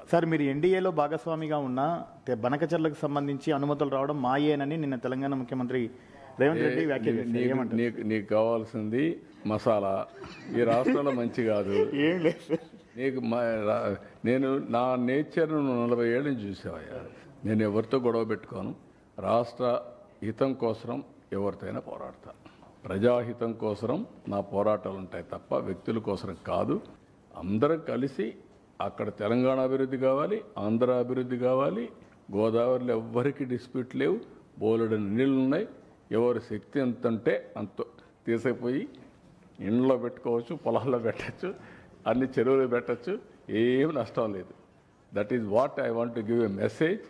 Sir మీరు ఎన్డీఏలో భాగస్వామిగా ఉన్న బనకచర్లకు సంబంధించి అనుమతులు రావడం మాయేనని నిన్న తెలంగాణ ముఖ్యమంత్రి రేవంత్ రెడ్డి వ్యాఖ్యలు చేశారు. ఏమంటారు? నీకు కావాల్సింది మసాలా ఈ రాష్ట్రంలో మంచి కాదు. ఏం లేదు సార్. నీకు నేను నా నేచర్ను 40 ఏళ్ళ నుంచి చూసేవయ్యా. నేను ఎవరితో గొడవ పెట్టుకోను. రాష్ట్ర హితం కోసం ఎవరితోనైనా పోరాడతా. ప్రజాహితం కోసం నా పోరాటాలు ఉంటాయి తప్ప వ్యక్తుల కోసం కాదు. అందరం కలిసి అక్కడ తెలంగాణ అభివృద్ధి కావాలి, ఆంధ్ర అభివృద్ధి కావాలి. గోదావరిలో ఎవ్వరికి డిస్ప్యూట్ లేవు, బోలెడని నీళ్ళు ఉన్నాయి. ఎవరి శక్తి ఎంత ఉంటే అంత తీసుకుపోయి ఇండ్లో పెట్టుకోవచ్చు, పొలాల్లో పెట్టచ్చు, అన్ని చెరువులు పెట్టచ్చు, ఏమి నష్టం లేదు. That is what I want to give a message.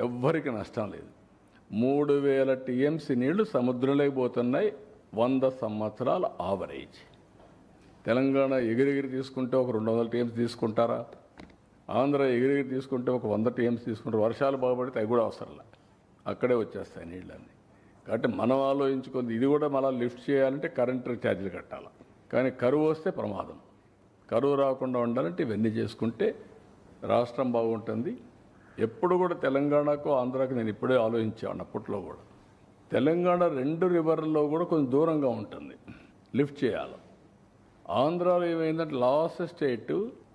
ఎవ్వరికి నష్టం లేదు. 3000 టీఎంసీ నీళ్లు సముద్రంలోకి పోతున్నాయి. 100 సంవత్సరాల ఆవరేజ్. తెలంగాణ ఎగిరెగిరి తీసుకుంటే ఒక 200 టీఎంసీ తీసుకుంటారా? ఆంధ్ర ఎగిరెగిరి తీసుకుంటే ఒక 100 టీఎంసీ తీసుకుంటారు. వర్షాలు బాగుపడితే అవి కూడా అవసరంలే, అక్కడే వచ్చేస్తాయి నీళ్ళన్నీ. కాబట్టి మనం ఆలోచించుకుంది ఇది కూడా మళ్ళీ లిఫ్ట్ చేయాలంటే కరెంటు ఛార్జీలు కట్టాలి. కానీ కరువు వస్తే ప్రమాదం. కరువు రాకుండా ఉండాలంటే ఇవన్నీ చేసుకుంటే రాష్ట్రం బాగుంటుంది. ఎప్పుడు కూడా తెలంగాణకు ఆంధ్రాకు నేను ఇప్పుడే ఆలోచించాను. అప్పట్లో కూడా తెలంగాణ 2 రివర్లలో కూడా కొంచెం దూరంగా ఉంటుంది, లిఫ్ట్ చేయాలి. ఆంధ్రాలో ఏమైందంటే లాస్ట్ స్టేట్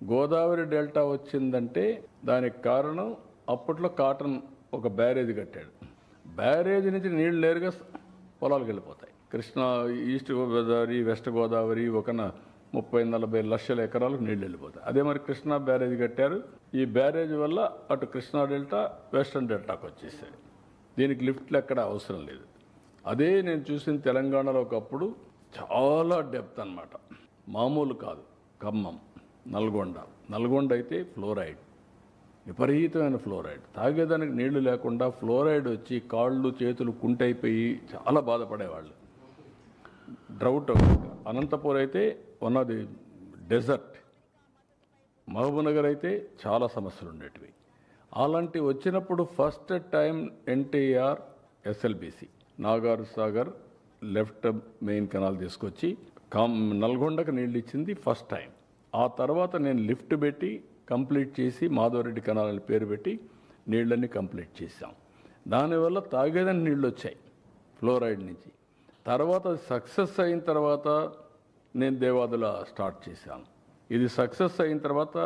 గోదావరి డెల్టా వచ్చిందంటే దానికి కారణం అప్పట్లో కాటన్ ఒక బ్యారేజ్ కట్టాడు. బ్యారేజ్ నుంచి నీళ్ళు నేరుగా పొలాలకు వెళ్ళిపోతాయి. కృష్ణా, ఈస్ట్ గోదావరి, వెస్ట్ గోదావరి ఒక 30-40 లక్షల ఎకరాలకు నీళ్ళు వెళ్ళిపోతాయి. అదే మరి కృష్ణా బ్యారేజ్ కట్టారు. ఈ బ్యారేజ్ వల్ల అటు కృష్ణా డెల్టా వెస్టర్న్ డెల్టాకు వచ్చేసాయి. దీనికి లిఫ్ట్లు ఎక్కడ అవసరం లేదు. అదే నేను చూసిన తెలంగాణలో ఒకప్పుడు చాలా డెప్త్ అన్నమాట, మామూలు కాదు. ఖమ్మం, నల్గొండ అయితే ఫ్లోరైడ్, విపరీతమైన ఫ్లోరైడ్. తాగేదానికి నీళ్లు లేకుండా ఫ్లోరైడ్ వచ్చి కాళ్ళు చేతులు కుంటైపోయి చాలా బాధపడేవాళ్ళు. డ్రౌట్. అనంతపూర్ అయితే one of the dessert. Mahabubnagar అయితే చాలా సమస్యలు ఉండేటివి. అలాంటి వచ్చినప్పుడు first time NTR SLBC Nagar Sagar left main canal తీసుకొచ్చి నల్గొండకు నీళ్ళు ఇచ్చింది ఫస్ట్ టైం. ఆ తర్వాత నేను లిఫ్ట్ పెట్టి కంప్లీట్ చేసి మాధవరెడ్డి కెనాల్ అని పేరు పెట్టి నీళ్ళన్నీ కంప్లీట్ చేశాం. దానివల్ల తాగేదని నీళ్ళు వచ్చాయి ఫ్లోరైడ్ నుంచి. తర్వాత సక్సెస్ అయిన తర్వాత నేను దేవాదుల స్టార్ట్ చేశాను. ఇది సక్సెస్ అయిన తర్వాత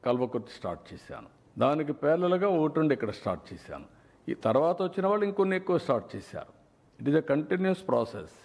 కల్వకుర్తి స్టార్ట్ చేశాను. దానికి పేర్లలుగా ఒకటి ఇక్కడ స్టార్ట్ చేశాను. ఈ తర్వాత వచ్చిన వాళ్ళు ఇంకొన్ని ఎక్కువ స్టార్ట్ చేశారు. It is a continuous process.